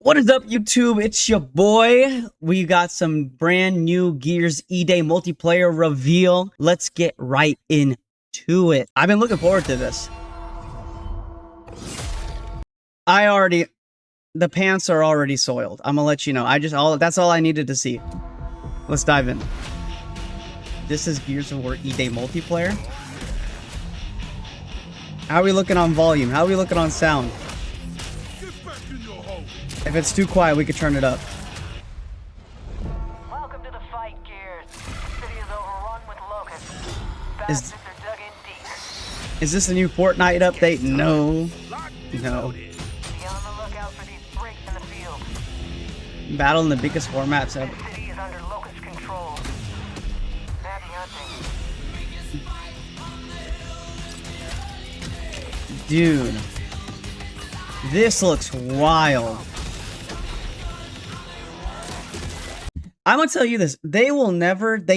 What is up, YouTube? It's your boy. We got some brand new Gears E-Day multiplayer reveal. Let's get right into it. I've been looking forward to this. The pants are already soiled. I'm gonna let you know. That's all I needed to see. Let's dive in. This is Gears of War E-Day multiplayer. How are we looking on volume? How are we looking on sound? If it's too quiet, we could turn it up. Welcome to the fight, Gears. The city is overrun with locusts. Bastards are dug in deep. Is this a new Fortnite update? No. No. Be on the lookout for these breaks in the field. Battle in the biggest war maps ever. The city is under locust control. Happy hunting. Dude. This looks wild. I'm gonna tell you this. They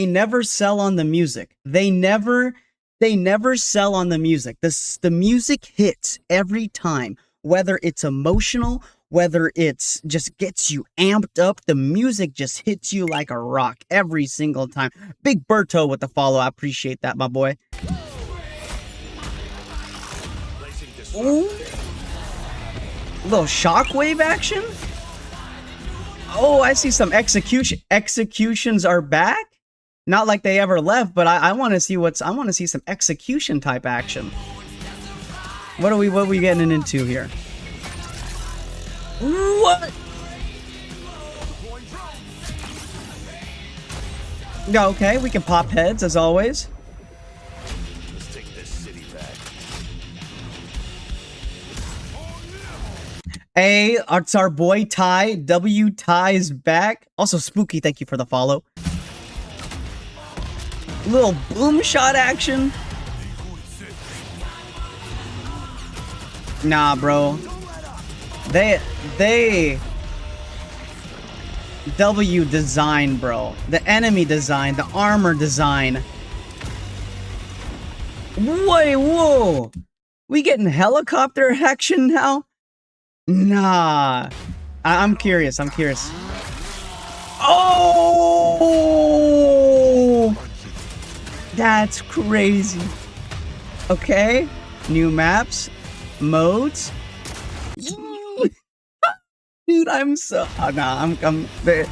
never sell on the music. They never sell on the music. The music hits every time. Whether it's emotional, whether it's just gets you amped up, the music just hits you like a rock every single time. Big Berto with the follow. I appreciate that, my boy. Ooh. Little shockwave action. Oh, I see some executions are back. Not like they ever left, but I want to see some execution type action. What are we getting into here? What? Yeah, okay, we can pop heads as always. Let's take this city back. Hey, it's our boy Ty. W Ty is back. Also, Spooky, thank you for the follow. Little boom shot action. Nah, bro. They W design, bro. The enemy design, the armor design. Wait, whoa. We getting helicopter action now? Nah. I'm curious. Oh! That's crazy. Okay. New maps. Modes. Dude, I'm so... Oh, nah, I'm there.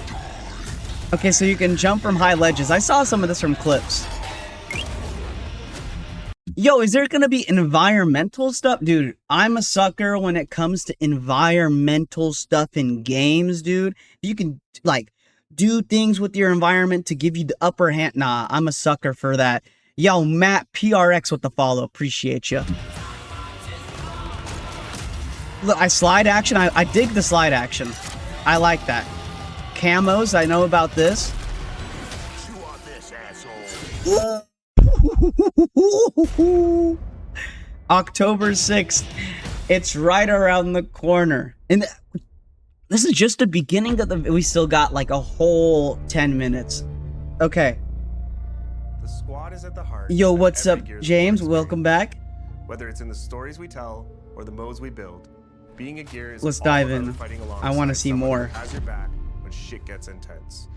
Okay, so you can jump from high ledges. I saw some of this from clips. Yo, is there gonna be environmental stuff? Dude, I'm a sucker when it comes to environmental stuff in games, dude. You can, like, do things with your environment to give you the upper hand. Nah, I'm a sucker for that. Yo, Matt PRX with the follow. Appreciate you. Look, slide action. I dig the slide action. I like that. Camos, I know about this. Chew on this, asshole. October 6th. It's right around the corner. And this is just the beginning of the... We still got like a whole 10 minutes. Okay. The squad is at the heart. Yo, what's up, James? Welcome back. Whether it's in the stories we tell or the modes we build, being a Gear is Let's all dive about in. fighting I want to alongside see someone more. who has your back when shit gets intense.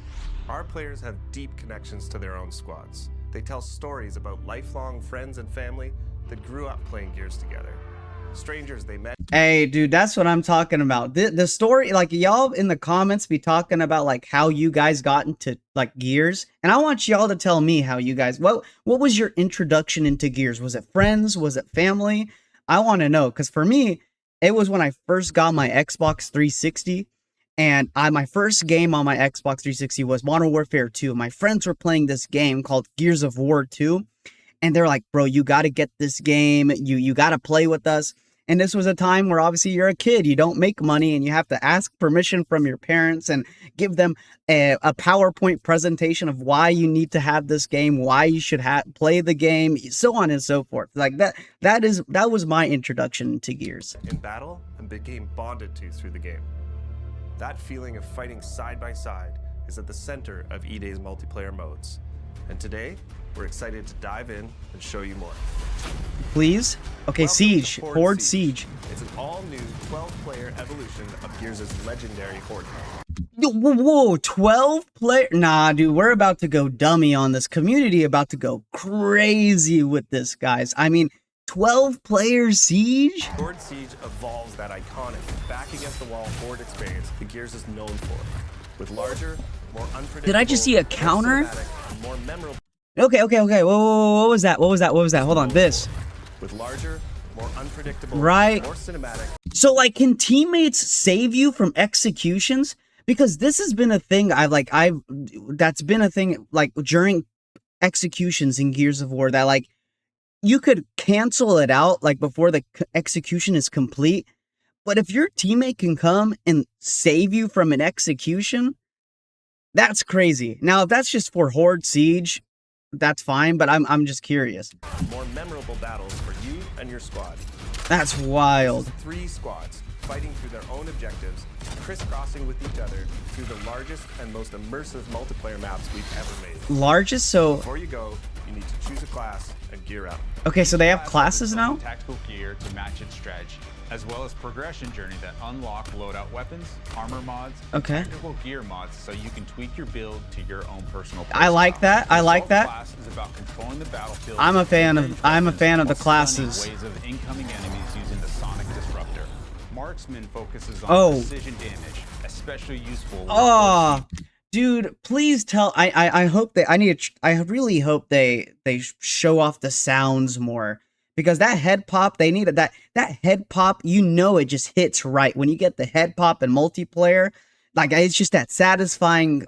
Our players have deep connections to their own squads. They tell stories about lifelong friends and family that grew up playing Gears together. Strangers they met. Hey, dude, that's what I'm talking about. The story, like, y'all in the comments be talking about, like, how you guys got into, like, Gears. And I want y'all to tell me how you guys... What was your introduction into Gears? Was it friends? Was it family? I want to know, because for me, it was when I first got my Xbox 360. And my first game on my Xbox 360 was Modern Warfare 2. My friends were playing this game called Gears of War 2. And they're like, bro, you got to get this game. You got to play with us. And this was a time where obviously you're a kid. You don't make money and you have to ask permission from your parents and give them a PowerPoint presentation of why you need to have this game, why you should play the game, so on and so forth. Like that was my introduction to Gears. In battle and became bonded to through the game. That feeling of fighting side by side is at the center of E-Day's multiplayer modes. And today, we're excited to dive in and show you more. Please? Okay, Welcome Siege. to Horde Siege. It's an all-new 12-player evolution of Gears' legendary Horde. Whoa, 12 player? Nah, dude, we're about to go dummy on this. Community about to go crazy with this, guys. I mean, 12 player Siege? Horde Siege evolves that iconic, back-against-the-wall Horde experience the Gears is known for. With larger, more unpredictable... Did I just see a counter? more cinematic, and more memorable... Okay. Whoa, what was that? What was that? Hold on, this. With larger, more unpredictable, Right. more cinematic... So, like, can teammates save you from executions? Because this has been a thing that's been a thing, like, during executions in Gears of War, that, like, you could cancel it out, like, before the execution is complete. But if your teammate can come and save you from an execution, that's crazy. Now, if that's just for Horde Siege, that's fine, but I'm just curious. More memorable battles for you and your squad. That's wild. 3 squads fighting through their own objectives, crisscrossing with each other through the largest and most immersive multiplayer maps we've ever made. Largest, so... Before you go, you need to choose a class and gear up. Okay, so they have classes now? Tactical gear to match its strategy, as well as progression journey that unlock loadout weapons, armor mods, and Okay. tactical gear mods, so you can tweak your build to your own personal. I like that. I like that. Class is about controlling the battlefield. I'm a fan of the while classes. stunning waves of incoming enemies using the sonic disruptor. Marksman focuses on Oh. precision damage, especially useful. with Oh, dude, please tell. I hope they. I really hope they show off the sounds more, because that head pop, they needed that head pop. You know, it just hits right when you get the head pop in multiplayer. Like, it's just that satisfying.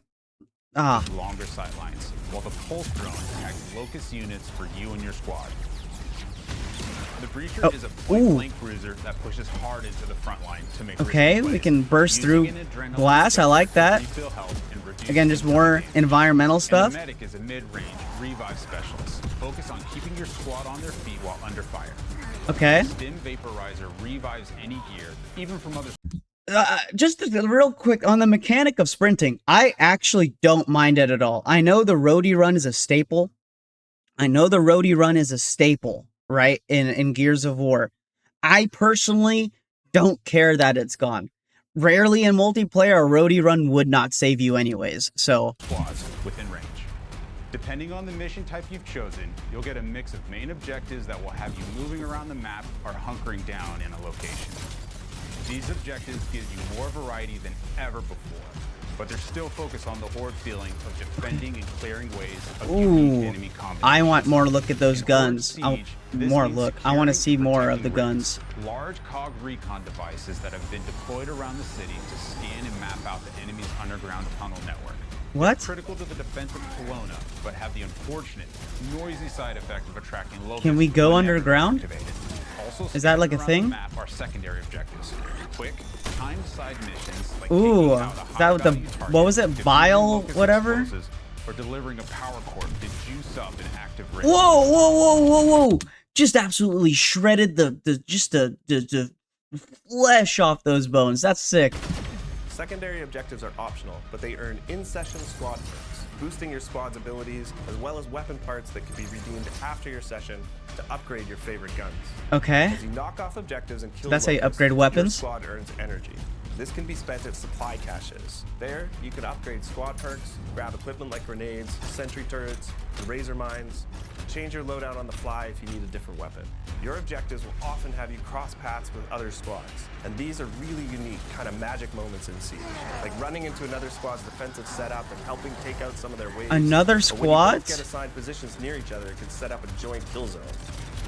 longer sightlines, while the pulse drone attacks locust units for you and your squad. The Breacher is a point-blank cruiser that pushes hard into the front line to make Okay, risky we plays. can burst Using through an adrenaline glass. I stick like to that. refill health and reduce Again, just incoming more damage. environmental And stuff. the medic is a mid-range revive specialist. Focus on keeping your squad on their feet while under fire. Okay. Stim Vaporizer revives any gear, even from other. Just real quick on the mechanic of sprinting, I actually don't mind it at all. I know the roadie run is a staple. Right, in Gears of War. I personally don't care that it's gone. Rarely in multiplayer, a roadie run would not save you anyways, so... Squads within range. Depending on the mission type you've chosen, you'll get a mix of main objectives that will have you moving around the map or hunkering down in a location. These objectives give you more variety than ever before, but they're still focused on the Horde feeling of defending and clearing ways of unique enemy combinations. I want more look at those In Horde guns. Siege, this More means look. I want to see securing more and of the protecting guns. rings, large cog recon devices that have been deployed around the city to scan and map out the enemy's underground tunnel network. What? Critical to the defense of Kelowna, but have the unfortunate, noisy side effect of attracting locusts. Can we go whenever underground? activated. Also, Is that like a scattered around thing? the map are secondary objectives. Quick, timed side missions like Ooh, taking out a is that what the- high-value target, what was it? defusing Bile locust whatever? explosives, or delivering a power core to juice up an active ring. Whoa! Just absolutely shredded the flesh off those bones. That's sick. Secondary objectives are optional, but they earn in-session squad perks, boosting your squad's abilities, as well as weapon parts that can be redeemed after your session to upgrade your favorite guns. Okay. As you knock off objectives and kill That's how you locusts, upgrade weapons? your squad earns energy. This can be spent at supply caches. There, you can upgrade squad perks, grab equipment like grenades, sentry turrets, and razor mines, change your loadout on the fly if you need a different weapon. Your objectives will often have you cross paths with other squads, and these are really unique kind of magic moments in Siege, like running into another squad's defensive setup and helping take out some of their waves. Another Or when you squad's? both get assigned positions near each other, it can set up a joint kill zone.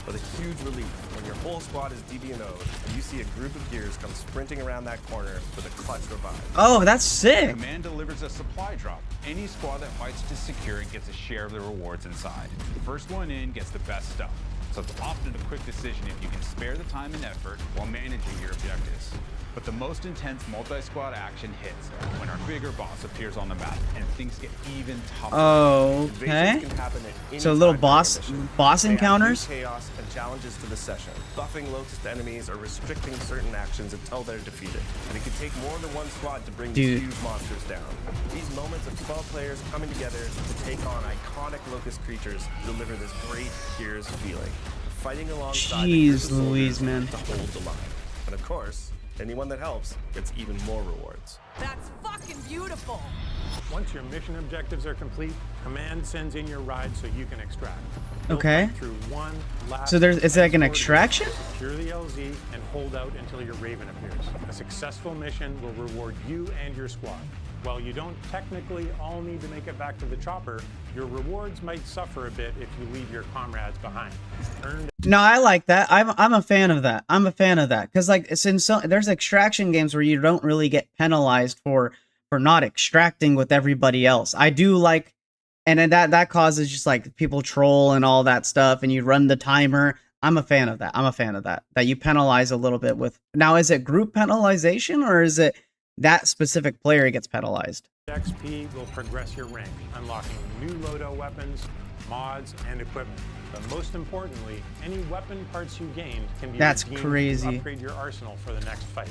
But a huge relief when your whole squad is DB'd and you see a group of gears come sprinting around that corner with a clutch revive. Oh, that's sick. Command delivers a supply drop. Any squad that fights to secure it gets a share of the rewards inside. The first one in gets the best stuff. So it's often a quick decision if you can spare the time and effort while managing your objectives. But the most intense multi-squad action hits when our bigger boss appears on the map and things get even tougher. Okay. Invasions can happen at any So little time during boss a mission. boss They add new encounters. chaos and challenges to the session, buffing Locust enemies or restricting certain actions until they're defeated. And it can take more than one squad to bring Dude. these huge monsters down. These moments of 12 players coming together to take on iconic Locust creatures deliver this great Gears feeling. Fighting alongside the group of Jeez Louise, soldiers man. to hold the line. And of course, anyone that helps gets even more rewards. That's fucking beautiful. Once your mission objectives are complete, Command sends in your ride so you can extract. You'll Okay. fight through one last So it's like an transport extraction? mission, secure the LZ and hold out until your Raven appears. A successful mission will reward you and your squad. While you don't technically all need to make it back to the chopper, your rewards might suffer a bit if you leave your comrades behind. Earned No, I like that. I'm a fan of that. I'm a fan of that because like it's in some there's extraction games where you don't really get penalized for not extracting with everybody else. I do like, and then that causes just like people troll and all that stuff, and you run the timer. I'm a fan of that. I'm a fan of that. That you penalize a little bit with. Now, is it group penalization or is it that specific player gets penalized? XP will progress your rank, unlocking new loadout weapons, mods, and equipment. But most importantly, any weapon parts you gained can be That's redeemed crazy. to upgrade your arsenal for the next fight.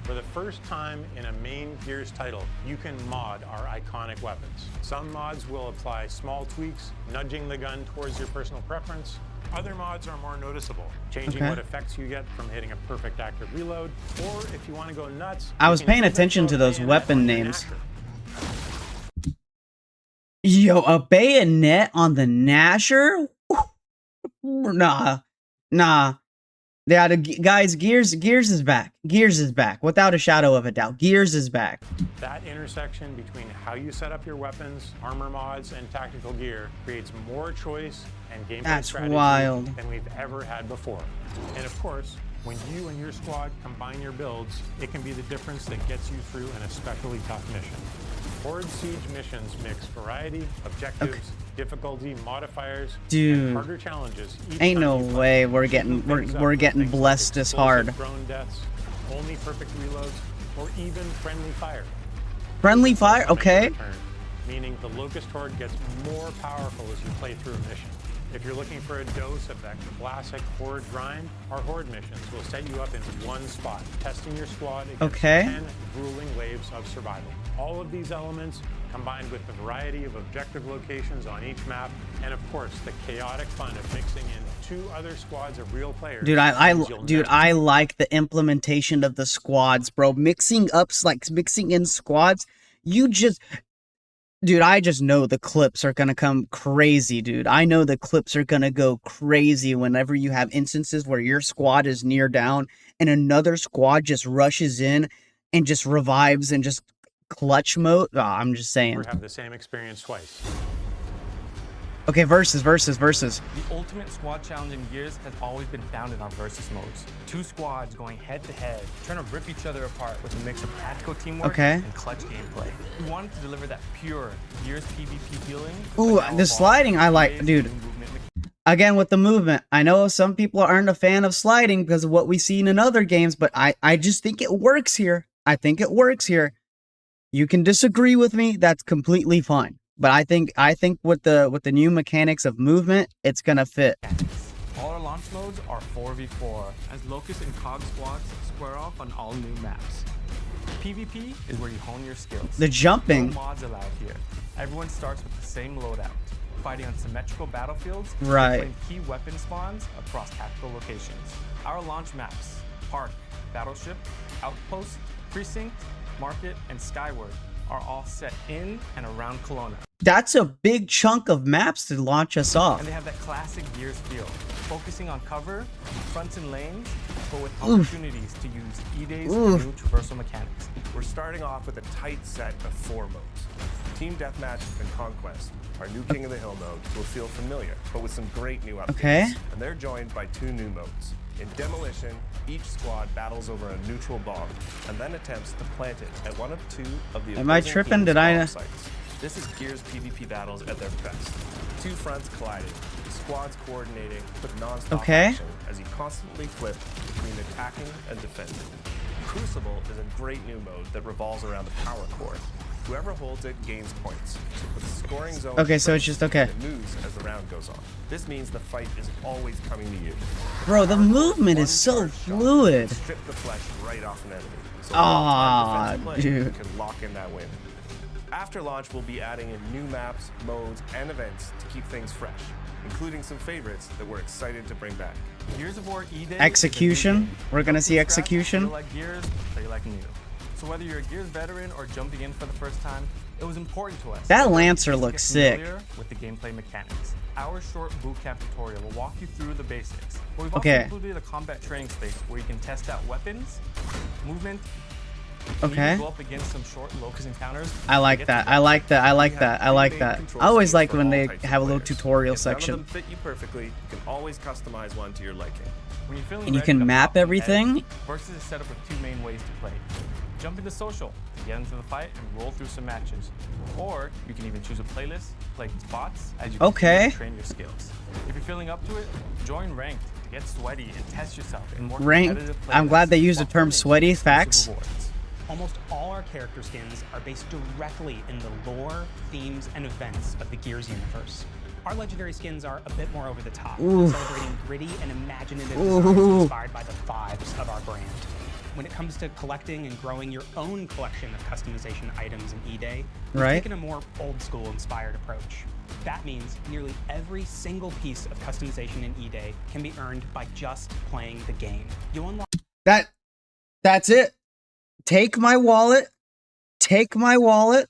For the first time in a main Gears title, you can mod our iconic weapons. Some mods will apply small tweaks, nudging the gun towards your personal preference. Other mods are more noticeable, changing Okay. what effects you get from hitting a perfect active reload, or if you want to go nuts, I you was can paying even attention throw to a those bayonet weapon on your names. Nasher. Yo, a bayonet on the Nasher? Nah. Yeah, guys, Gears is back. Gears is back, without a shadow of a doubt. Gears is back. That intersection between how you set up your weapons, armor mods, and tactical gear creates more choice and gameplay That's strategy wild. than we've ever had before. And of course, when you and your squad combine your builds, it can be the difference that gets you through an especially tough mission. Horde Siege missions mix variety, objectives, difficulty, modifiers, Dude. and harder challenges. Each Ain't time no you fight. way we're You getting move things up we're with getting things like blessed this hard. explosive drone deaths, only perfect reloads, or even friendly fire. Friendly fire, Also make a okay. return, meaning the Locust Horde gets more powerful as you play through a mission. If you're looking for a dose of that classic Horde grind, our Horde missions will set you up in one spot, testing your squad against Okay. 10 grueling waves of survival. All of these elements, combined with the variety of objective locations on each map, and of course the chaotic fun of mixing in 2 other squads of real players. Dude, means you'll never I like the implementation of the squads, bro. Mixing in squads. Dude, I just know the clips are gonna come crazy, dude. I know the clips are gonna go crazy whenever you have instances where your squad is near down and another squad just rushes in and just revives and just clutch mode. Oh, I'm just saying. have the same experience twice. Okay, versus. The ultimate squad challenge in Gears has always been founded on versus modes. 2 squads going head to head, trying to rip each other apart with a mix of tactical teamwork Okay. and clutch gameplay. We wanted to deliver that pure Gears PvP feeling. Ooh, but now the evolved sliding I like, with dude. new movement mechanics. Again, with the movement, I know some people aren't a fan of sliding because of what we've seen in other games, but I just think it works here. I think it works here. You can disagree with me. That's completely fine. But I think with the new mechanics of movement, it's gonna fit. All our launch modes are 4v4, as Locust and Cog squads square off on all new maps. PvP is where you hone your skills. The jumping. No mods allowed here. Everyone starts with the same loadout, fighting on symmetrical battlefields, Right. and key weapon spawns across tactical locations. Our launch maps, Park, Battleship, Outpost, Precinct, Market, and Skyward, are all set in and around Kelowna. That's a big chunk of maps to launch us off. And they have that classic Gears feel, focusing on cover, fronts and lanes, but with opportunities to use E-Day's Oof. new traversal mechanics. We're starting off with a tight set of 4 modes. Team Deathmatch and Conquest, our new King of the Hill mode, will feel familiar, but with some great new updates. Okay. And they're joined by 2 new modes. In Demolition, each squad battles over a neutral bomb, and then attempts to plant it at one of 2 of the Am I opposing tripping? team's Did I- bomb sites. This is Gears PvP battles at their best. 2 fronts colliding, squads coordinating with non-stop Okay. action as you constantly flip between attacking and defending. Crucible is a great new mode that revolves around the power core. Whoever holds it gains points. So the scoring zone Okay, so it's just okay. and it moves as the round goes on. This means the fight is always coming to you. Bro, the Power core, movement is one so charge shot fluid. can strip the flesh right off an enemy. So Aw, defensive play, dude. you can lock in that win. After launch, we'll be adding in new maps, modes, and events to keep things fresh, including some favorites that we're excited to bring back. Gears of War E-Day is a new Execution. game. We're gonna see From scratch, execution. Feel like Gears, play like new. So whether you're a Gears veteran or jumping in for the first time, it was important to us. That Lancer to looks get sick. familiar with the gameplay mechanics. Our short bootcamp tutorial will walk you through the basics. But we've Okay. also included a combat training space where you can test out weapons, movement, and Okay. even go up against some short locust encounters. I like that. I like that. I like We that. have I like three that. main control I always schemes like for when all they types of have a little players. tutorial If none section. of them fit you perfectly, you can always customize one to your liking. When you're feeling And you ready can to map pop some everything? heads, Versus is set up with two main ways to play. Jump into social to get into the fight and roll through some matches. Or you can even choose a playlist, play bots as you Okay. continue to train your skills. If you're feeling up to it, join ranked to get sweaty and test yourself in more Ranked? competitive I'm glad they playlists used the while term earning sweaty. exclusive Facts. rewards. Almost all our character skins are based directly in the lore, themes, and events of the Gears universe. Our legendary skins are a bit more over the top, Oof. celebrating gritty and imaginative Ooh. designs inspired by the vibes of our brand. When it comes to collecting and growing your own collection of customization items in E-Day, we've Right. taken a more old-school inspired approach. That means nearly every single piece of customization in E-Day can be earned by just playing the game. You'll unlock That's it. Take my wallet. Take my wallet.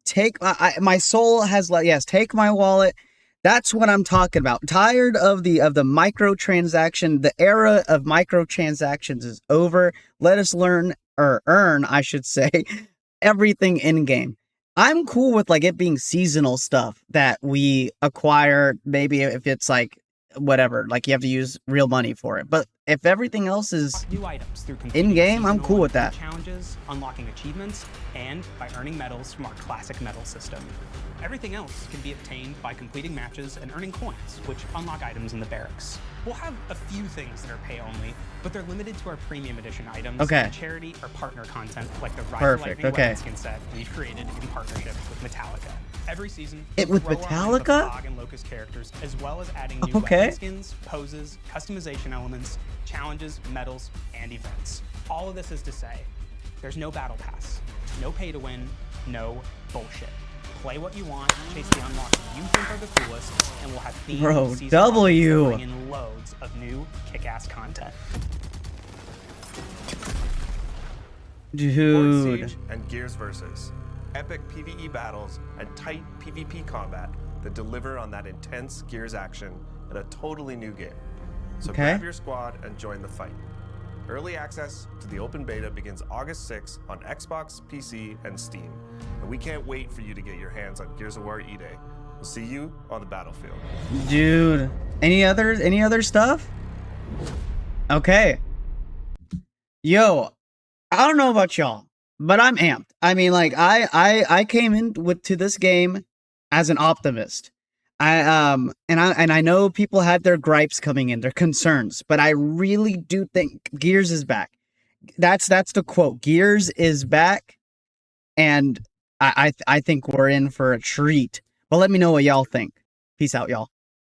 Take my soul has like yes. Take my wallet. That's what I'm talking about. Tired of the microtransaction. The era of microtransactions is over. Let us learn or earn, I should say, everything in game. I'm cool with like it being seasonal stuff that we acquire. Maybe if it's like whatever, like you have to use real money for it. But if everything else is new items through completing in-game, I'm seasonal cool with and that. challenges, unlocking achievements, and by earning medals from our classic medal system. Everything else can be obtained by completing matches and earning coins, which unlock items in the barracks. We'll have a few things that are pay only, but they're limited to our premium edition items Okay. and charity or partner content like the Ride Perfect, the Lightning okay. weapon skin set we've created in partnership with Metallica. Every season, It we'll with grow our line of Metallica? Fog and Locust characters, as well as adding new Okay. weapon skins, poses, customization elements, challenges, medals, and events. All of this is to say, there's no battle pass, no pay to win, no bullshit. Play what you want, chase the unlocks you think are the coolest, and we'll have themed Bro, season W. updates that bring in loads of new kick-ass content. Horde Dude. Siege and Gears Versus. Epic PvE battles and tight PvP combat that deliver on that intense Gears action in a totally new game. So Okay. grab your squad and join the fight. Early access to the open beta begins August 6th on Xbox, PC, and Steam. And we can't wait for you to get your hands on Gears of War E-Day. We'll see you on the battlefield. Dude. Any other stuff? Okay. Yo, I don't know about y'all, but I'm amped. I mean, like I came to this game as an optimist. I know people had their gripes coming in, their concerns, but I really do think Gears is back. That's the quote. Gears is back, and I think we're in for a treat. But let me know what y'all think. Peace out, y'all.